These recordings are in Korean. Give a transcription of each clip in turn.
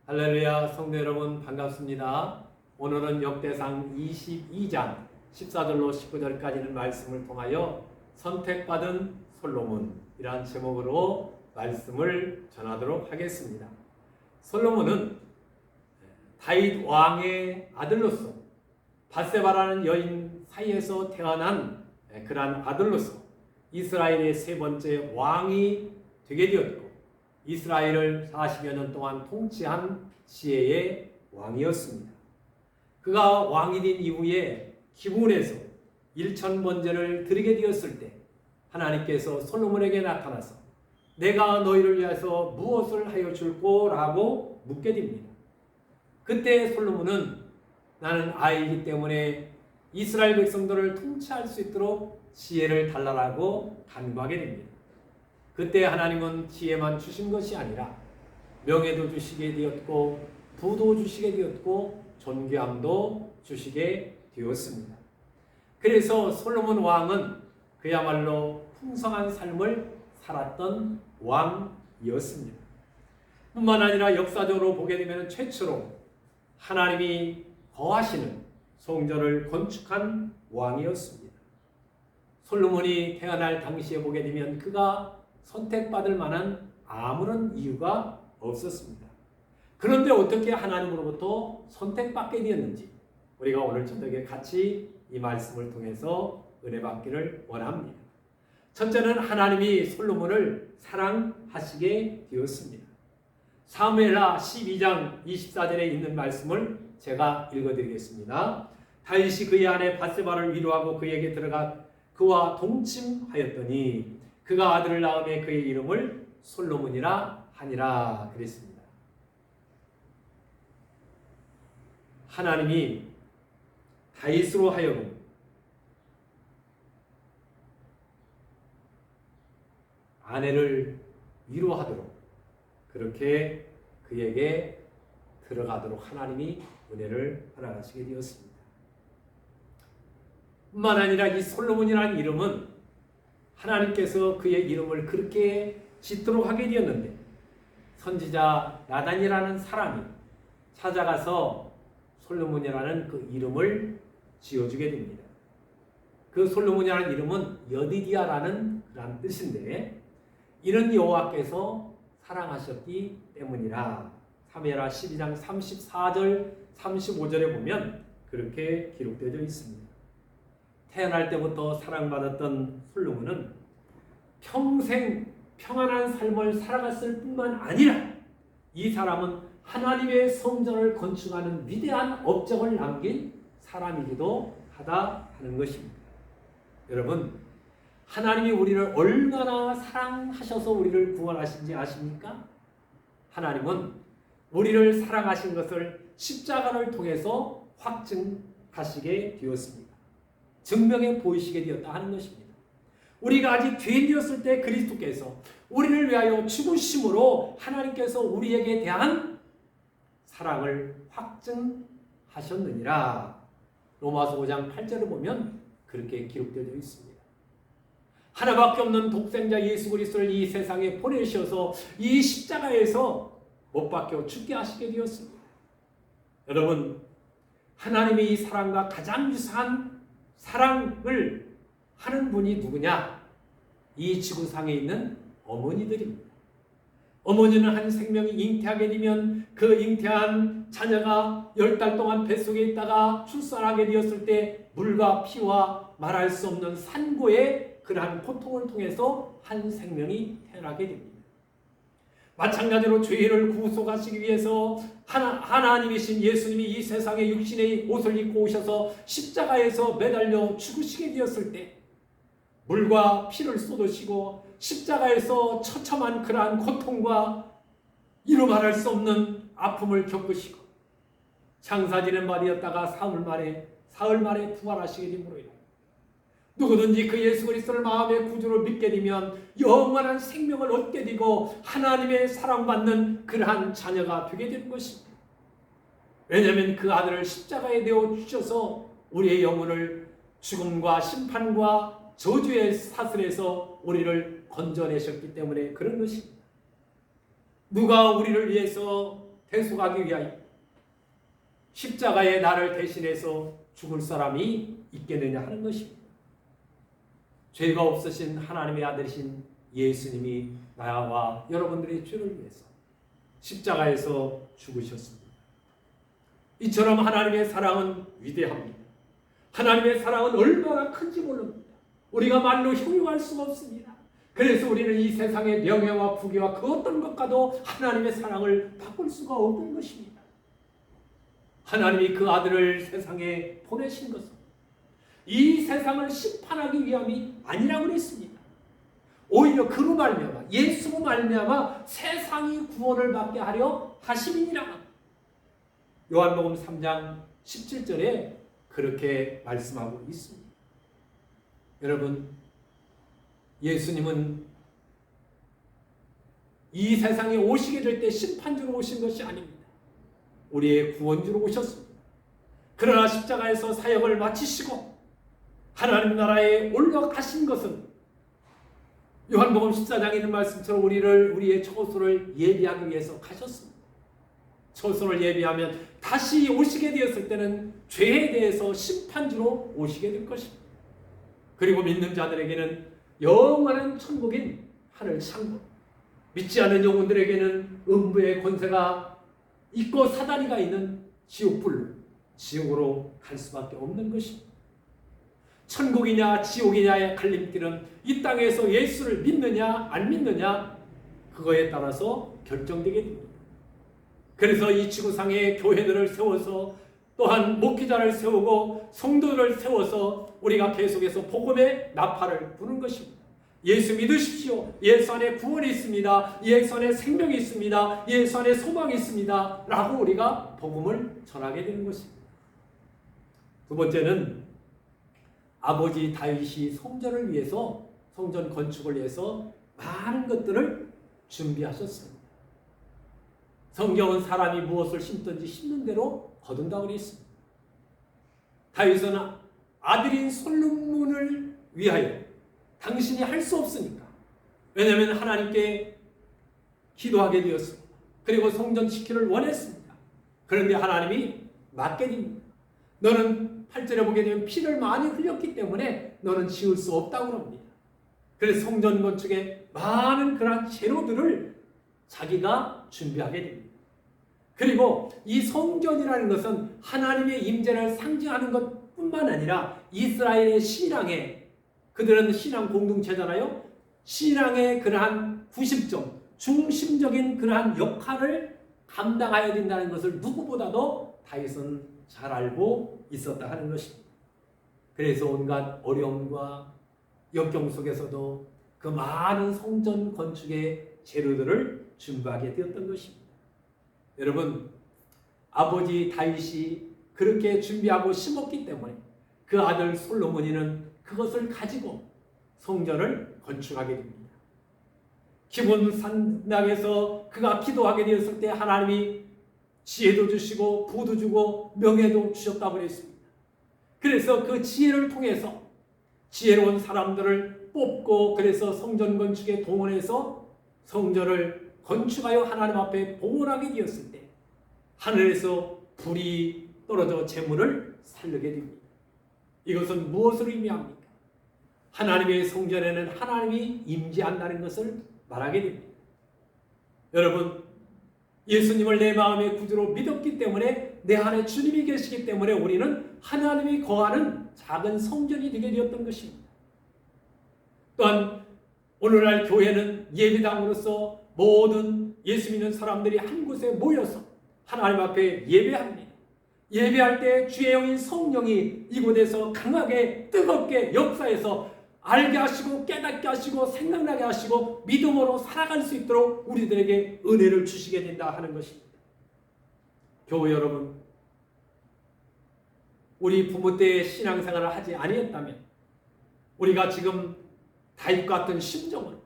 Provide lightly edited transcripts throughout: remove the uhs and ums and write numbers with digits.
할렐루야, 성도 여러분 반갑습니다. 오늘은 역대상 22장 14절로 19절까지는 말씀을 통하여 선택받은 솔로몬이라는 제목으로 말씀을 전하도록 하겠습니다. 솔로몬은 다윗 왕의 아들로서 밧세바라는 여인 사이에서 태어난 그러한 아들로서 이스라엘의 세 번째 왕이 되게 되었고 이스라엘을 40여 년 동안 통치한 지혜의 왕이었습니다. 그가 왕이 된 이후에 기브온에서 일천번제를 드리게 되었을 때 하나님께서 솔로몬에게 나타나서 내가 너희를 위해서 무엇을 하여 줄꼬? 라고 묻게 됩니다. 그때 솔로몬은 나는 아이이기 때문에 이스라엘 백성들을 통치할 수 있도록 지혜를 달라라고 간구하게 됩니다. 그때 하나님은 지혜만 주신 것이 아니라 명예도 주시게 되었고 부도 주시게 되었고 존귀함도 주시게 되었습니다. 그래서 솔로몬 왕은 그야말로 풍성한 삶을 살았던 왕이었습니다. 뿐만 아니라 역사적으로 보게 되면 최초로 하나님이 거하시는 성전을 건축한 왕이었습니다. 솔로몬이 태어날 당시에 보게 되면 그가 선택받을 만한 아무런 이유가 없었습니다. 그런데 어떻게 하나님으로부터 선택받게 되었는지 우리가 오늘 저녁에 같이 이 말씀을 통해서 은혜 받기를 원합니다. 첫째는 하나님이 솔로몬을 사랑하시게 되었습니다. 사무엘하 12장 24절에 있는 말씀을 제가 읽어드리겠습니다. 다윗이 그의 아내 밧세바를 위로하고 그에게 들어가 그와 동침하였더니 그가 아들을 낳음에 그의 이름을 솔로몬이라 하니라 그랬습니다. 하나님이 다윗으로 하여금 아내를 위로하도록 그렇게 그에게 들어가도록 하나님이 은혜를 허락하시게 되었습니다. 뿐만 아니라 이 솔로몬이라는 이름은 하나님께서 그의 이름을 그렇게 짓도록 하게 되었는데 선지자 나단이라는 사람이 찾아가서 솔로몬이라는 그 이름을 지어주게 됩니다. 그 솔로몬이라는 이름은 여디디아라는 그런 뜻인데 이는 여호와께서 사랑하셨기 때문이라. 사무엘하 12장 34절 35절에 보면 그렇게 기록되어 있습니다. 태어날 때부터 사랑받았던 솔로몬은 평생 평안한 삶을 살아갔을 뿐만 아니라 이 사람은 하나님의 성전을 건축하는 위대한 업적을 남긴 사람이기도 하다 하는 것입니다. 여러분, 하나님이 우리를 얼마나 사랑하셔서 우리를 구원하신지 아십니까? 하나님은 우리를 사랑하신 것을 십자가를 통해서 확증하시게 되었습니다. 증명해 보이시게 되었다 하는 것입니다. 우리가 아직 죄인이었을 때 그리스도께서 우리를 위하여 죽으심으로 하나님께서 우리에게 대한 사랑을 확증하셨느니라. 로마서 5장 8절을 보면 그렇게 기록되어 있습니다. 하나밖에 없는 독생자 예수 그리스도를 이 세상에 보내셔서 이 십자가에서 못 박혀 죽게 하시게 되었습니다. 여러분, 하나님의 이 사랑과 가장 유사한 사랑을 하는 분이 누구냐? 이 지구상에 있는 어머니들입니다. 어머니는 한 생명이 잉태하게 되면 그 잉태한 자녀가 10달 동안 뱃속에 있다가 출산하게 되었을 때 물과 피와 말할 수 없는 산고의 그러한 고통을 통해서 한 생명이 태어나게 됩니다. 마찬가지로 죄인을 구속하시기 위해서 하나님이신 예수님이 이 세상에 육신의 옷을 입고 오셔서 십자가에서 매달려 죽으시게 되었을 때 물과 피를 쏟으시고 십자가에서 처참한 그러한 고통과 이루 말할 수 없는 아픔을 겪으시고 장사 지낸 말이었다가 사흘 만에 부활하시게 됨으로 인하여 누구든지 그 예수 그리스도를 마음의 구주로 믿게 되면 영원한 생명을 얻게 되고 하나님의 사랑받는 그러한 자녀가 되게 되는 것입니다. 왜냐하면 그 아들을 십자가에 내어 주셔서 우리의 영혼을 죽음과 심판과 저주의 사슬에서 우리를 건져내셨기 때문에 그런 것입니다. 누가 우리를 위해서 대속하기 위하여 십자가에 나를 대신해서 죽을 사람이 있겠느냐 하는 것입니다. 죄가 없으신 하나님의 아들이신 예수님이 나와 여러분들의 죄를 위해서 십자가에서 죽으셨습니다. 이처럼 하나님의 사랑은 위대합니다. 하나님의 사랑은 얼마나 큰지 모릅니다. 우리가 말로 형용할 수가 없습니다. 그래서 우리는 이 세상의 명예와 부귀와 그 어떤 것과도 하나님의 사랑을 바꿀 수가 없는 것입니다. 하나님이 그 아들을 세상에 보내신 것은 이 세상을 심판하기 위함이 아니라고 그랬습니다. 오히려 그로 말미암아 예수로 말미암아 세상이 구원을 받게 하려 하심이니라. 요한복음 3장 17절에 그렇게 말씀하고 있습니다. 여러분, 예수님은 이 세상에 오시게 될 때 심판주로 오신 것이 아닙니다. 우리의 구원주로 오셨습니다. 그러나 십자가에서 사역을 마치시고 하나님 나라에 올라가신 것은 요한복음 14장에 있는 말씀처럼 우리의 처소를 예비하기 위해서 가셨습니다. 처소를 예비하면 다시 오시게 되었을 때는 죄에 대해서 심판주로 오시게 될 것입니다. 그리고 믿는 자들에게는 영원한 천국인 하늘 창고, 믿지 않는 영혼들에게는 음부의 권세가 있고 사다리가 있는 지옥불, 지옥으로 갈 수밖에 없는 것입니다. 천국이냐 지옥이냐의 갈림길은 이 땅에서 예수를 믿느냐 안 믿느냐 그거에 따라서 결정되게 됩니다. 그래서 이 지구상에 교회들을 세워서 또한 목회자를 세우고 성도를 세워서 우리가 계속해서 복음의 나팔을 부는 것입니다. 예수 믿으십시오. 예수 안에 구원이 있습니다. 예수 안에 생명이 있습니다. 예수 안에 소망이 있습니다. 라고 우리가 복음을 전하게 되는 것입니다. 두 번째는 아버지 다윗이 성전을 위해서, 성전 건축을 위해서 많은 것들을 준비하셨습니다. 성경은 사람이 무엇을 심든지 심는 대로 거둔다고 그랬습니다. 다윗은 아들인 솔로몬을 위하여 당신이 할 수 없으니까, 왜냐하면 하나님께 기도하게 되었습니다. 그리고 성전 지키를 원했습니다. 그런데 하나님이 맡게 됩니다. 너는 8절에 보게 되면 피를 많이 흘렸기 때문에 너는 지을 수 없다고 합니다. 그래서 성전 건축에 많은 그런 재료들을 자기가 준비하게 됩니다. 그리고 이 성전이라는 것은 하나님의 임재를 상징하는 것뿐만 아니라 이스라엘의 신앙에, 그들은 신앙 공동체잖아요. 신앙의 그러한 구심점, 중심적인 그러한 역할을 감당해야 된다는 것을 누구보다도 다윗은 잘 알고 있었다 하는 것입니다. 그래서 온갖 어려움과 역경 속에서도 그 많은 성전 건축의 재료들을 준비하게 되었던 것입니다. 여러분, 아버지 다윗이 그렇게 준비하고 심었기 때문에 그 아들 솔로몬이는 그것을 가지고 성전을 건축하게 됩니다. 기본 산당에서 그가 기도하게 되었을 때 하나님이 지혜도 주시고 부도 주고 명예도 주셨다고 그랬습니다. 그래서 그 지혜를 통해서 지혜로운 사람들을 뽑고 그래서 성전 건축에 동원해서 성전을 건축하여 하나님 앞에 봉헌하게 되었을 때 하늘에서 불이 떨어져 재물을 살르게 됩니다. 이것은 무엇을 의미합니까? 하나님의 성전에는 하나님이 임재한다는 것을 말하게 됩니다. 여러분, 예수님을 내 마음의 구주로 믿었기 때문에 내 안에 주님이 계시기 때문에 우리는 하나님이 거하는 작은 성전이 되게 되었던 것입니다. 또한 오늘날 교회는 예배당으로서 모든 예수 믿는 사람들이 한 곳에 모여서 하나님 앞에 예배합니다. 예배할 때 주의 영인 성령이 이곳에서 강하게 뜨겁게 역사해서 알게 하시고 깨닫게 하시고 생각나게 하시고 믿음으로 살아갈 수 있도록 우리들에게 은혜를 주시게 된다 하는 것입니다. 교회 여러분, 우리 부모 때의 신앙생활을 하지 아니었다면 우리가 지금 다윗 같은 심정으로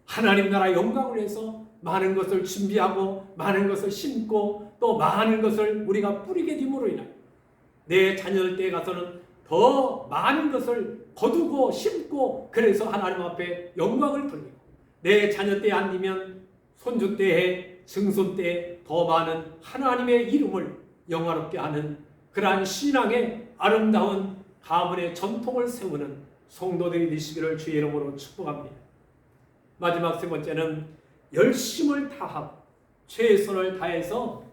하나님 나라 영광을 위해서 많은 것을 준비하고 많은 것을 심고 또 많은 것을 우리가 뿌리게 됨으로 인하여 내 자녀들 때에 가서는 더 많은 것을 거두고 심고 그래서 하나님 앞에 영광을 돌리고 내 자녀 때에 안 되면 손주 때에 증손 때에 더 많은 하나님의 이름을 영화롭게 하는 그러한 신앙의 아름다운 가문의 전통을 세우는 성도들이 되시기를 주의 이름으로 축복합니다. 마지막 세 번째는 열심을 다하고 최선을 다해서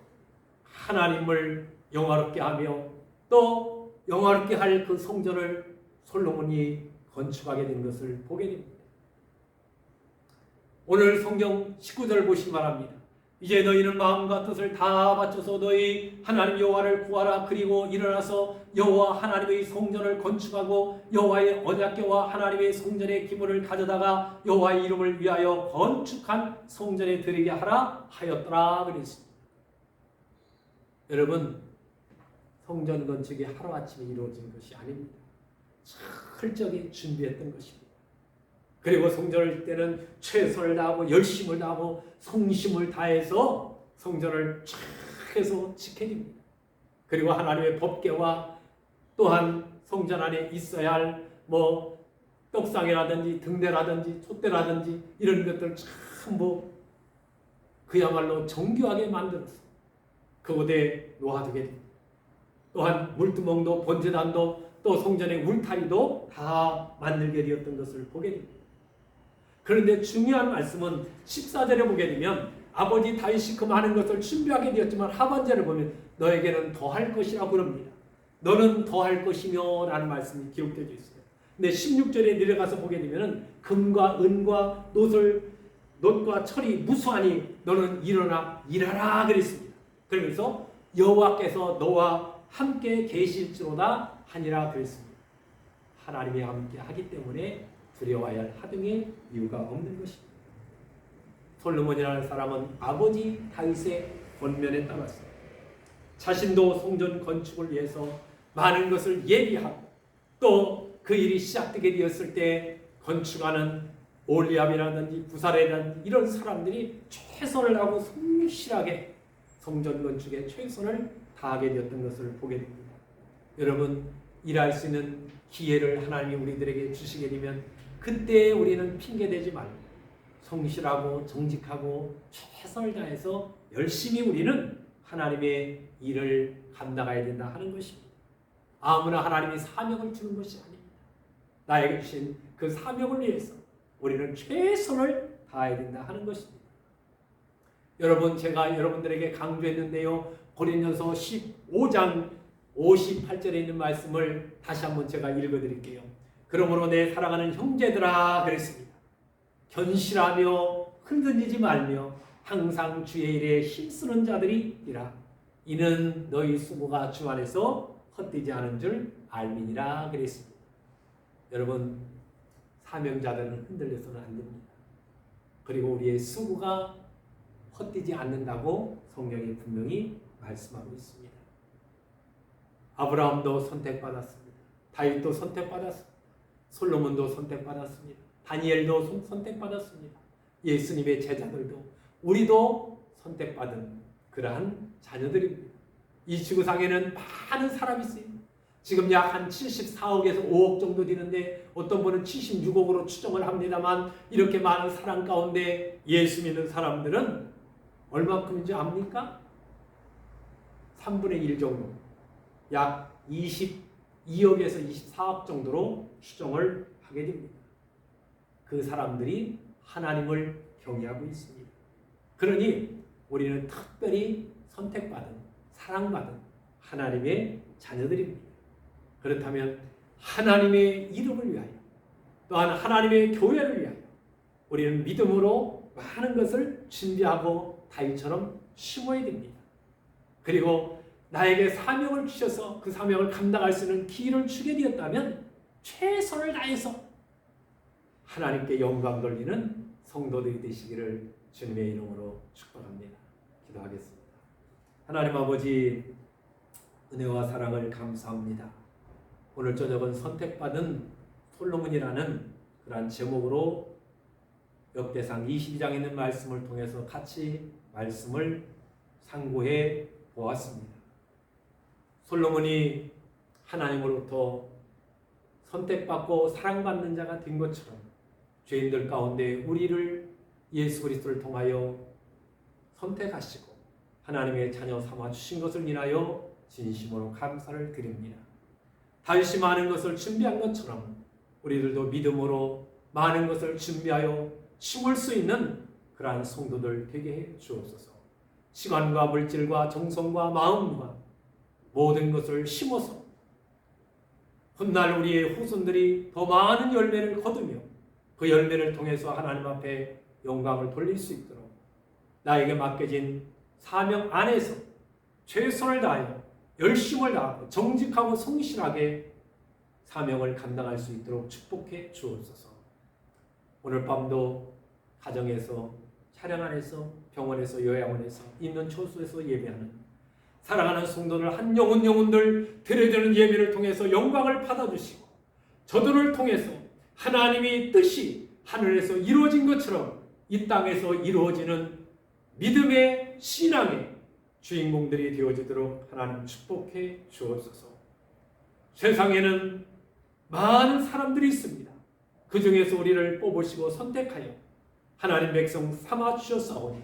하나님을 영화롭게 하며 또 영화롭게 할 그 성전을 솔로몬이 건축하게 된 것을 보게 됩니다. 오늘 성경 19절 보시기 바랍니다. 이제 너희는 마음과 뜻을 다 바쳐서 너희 하나님 여호와를 구하라. 그리고 일어나서 여호와 하나님의 성전을 건축하고 여호와의 언약궤와 하나님의 성전의 기물을 가져다가 여호와의 이름을 위하여 건축한 성전에 드리게 하라 하였더라 그랬습니다. 여러분, 성전 건축이 하루아침에 이루어진 것이 아닙니다. 철저하게 준비했던 것입니다. 그리고 성전을 때는 최선을 다하고 열심을 다하고 성심을 다해서 성전을 쫙 해서 지켜집니다. 그리고 하나님의 법궤와 또한 성전 안에 있어야 할 떡상이라든지 등대라든지 촛대라든지 이런 것들을 전부 그야말로 정교하게 만들어서 그곳에 놓아두게 됩니다. 또한 물두멍도 번제단도 또 성전의 울타리도 다 만들게 되었던 것을 보게 됩니다. 그런데 중요한 말씀은 14절에 보게 되면 아버지 다윗이 그 많은 것을 준비하게 되었지만 하반절을 보면 너에게는 더할 것이라고 그럽니다. 너는 더할 것이며 라는 말씀이 기록되어 있어요. 근데 16절에 내려가서 보게 되면 금과 은과 놋과 철이 무수하니 너는 일어나 일하라 그랬습니다. 그러면서 여호와께서 너와 함께 계실지로다 하니라 그랬습니다. 하나님이 함께 하기 때문에 두려워야 할 하등의 이유가 없는 것입니다. 솔로몬이라는 사람은 아버지 다윗의 권면에 따라서 자신도 성전 건축을 위해서 많은 것을 예비하고 또 그 일이 시작되게 되었을 때 건축하는 올리압이라든지 부사레라든지 이런 사람들이 최선을 다하고 성실하게 성전 건축에 최선을 다하게 되었던 것을 보게 됩니다. 여러분, 일할 수 있는 기회를 하나님이 우리들에게 주시게 되면 그때 우리는 핑계대지 말고 성실하고 정직하고 최선을 다해서 열심히 우리는 하나님의 일을 감당해야 된다 하는 것입니다. 아무나 하나님이 사명을 주는 것이 아닙니다. 나에게 주신 그 사명을 위해서 우리는 최선을 다해야 된다 하는 것입니다. 여러분, 제가 여러분들에게 강조했는데요. 고린도서 15장 58절에 있는 말씀을 다시 한번 제가 읽어드릴게요. 그러므로 내 사랑하는 형제들아 그랬습니다. 견실하며 흔들리지 말며 항상 주의 일에 힘쓰는 자들이니라. 이는 너희 수고가 주 안에서 헛되지 않은 줄 알미니라 그랬습니다. 여러분, 사명자들은 흔들려서는 안 됩니다. 그리고 우리의 수고가 헛되지 않는다고 성경이 분명히 말씀하고 있습니다. 아브라함도 선택받았습니다. 다윗도 선택받았습니다. 솔로몬도 선택받았습니다. 다니엘도 선택받았습니다. 예수님의 제자들도 우리도 선택받은 그러한 자녀들입니다. 이 지구상에는 많은 사람이 있어요. 지금 약 한 74억에서 5억 정도 되는데 어떤 분은 76억으로 추정을 합니다만 이렇게 많은 사람 가운데 예수 믿는 사람들은 얼마큼인지 압니까? 3분의 1 정도, 약 22억에서 24억 정도로 추정을 하게 됩니다. 그 사람들이 하나님을 경외하고 있습니다. 그러니 우리는 특별히 선택받은, 사랑받은 하나님의 자녀들입니다. 그렇다면 하나님의 이름을 위하여 또한 하나님의 교회를 위하여 우리는 믿음으로 많은 것을 준비하고 다윗처럼 심어야 됩니다. 그리고 나에게 사명을 주셔서 그 사명을 감당할 수 있는 기회를 주게 되었다면 최선을 다해서 하나님께 영광 돌리는 성도들이 되시기를 주님의 이름으로 축복합니다. 기도하겠습니다. 하나님 아버지, 은혜와 사랑을 감사합니다. 오늘 저녁은 선택받은 솔로몬이라는 그러한 제목으로 역대상 22장에 있는 말씀을 통해서 같이 말씀을 상고해 보았습니다. 솔로몬이 하나님으로부터 선택받고 사랑받는 자가 된 것처럼 죄인들 가운데 우리를 예수 그리스도를 통하여 선택하시고 하나님의 자녀 삼아 주신 것을 인하여 진심으로 감사를 드립니다. 다윗이 많은 것을 준비한 것처럼 우리들도 믿음으로 많은 것을 준비하여 심을 수 있는 그러한 성도들 되게 해 주옵소서. 시간과 물질과 정성과 마음과 모든 것을 심어서 훗날 우리의 후손들이 더 많은 열매를 거두며 그 열매를 통해서 하나님 앞에 영광을 돌릴 수 있도록 나에게 맡겨진 사명 안에서 최선을 다하여 열심을 다하고 정직하고 성실하게 사명을 감당할 수 있도록 축복해 주옵소서. 오늘 밤도 가정에서, 차량 안에서, 병원에서, 요양원에서, 있는 처소에서 예배하는 사랑하는 성도들 한 영혼들 드려지는 예배를 통해서 영광을 받아주시고 저들을 통해서 하나님의 뜻이 하늘에서 이루어진 것처럼 이 땅에서 이루어지는 믿음의 신앙의 주인공들이 되어지도록 하나님 축복해 주옵소서. 세상에는 많은 사람들이 있습니다. 그 중에서 우리를 뽑으시고 선택하여 하나님 백성 삼아 주셨사오니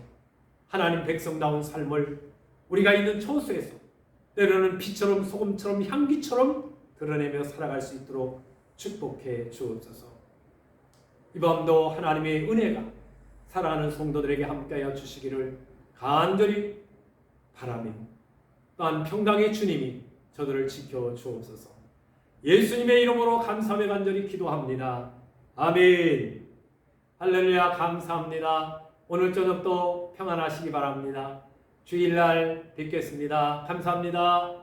하나님 백성다운 삶을 우리가 있는 처소에서 때로는 빛처럼 소금처럼 향기처럼 드러내며 살아갈 수 있도록 축복해 주옵소서. 이 밤도 하나님의 은혜가 사랑하는 성도들에게 함께하여 주시기를 간절히 바라며 또한 평강의 주님이 저들을 지켜 주옵소서. 예수님의 이름으로 감사하며 간절히 기도합니다. 아멘. 할렐루야. 감사합니다. 오늘 저녁도 평안하시기 바랍니다. 주일날 뵙겠습니다. 감사합니다.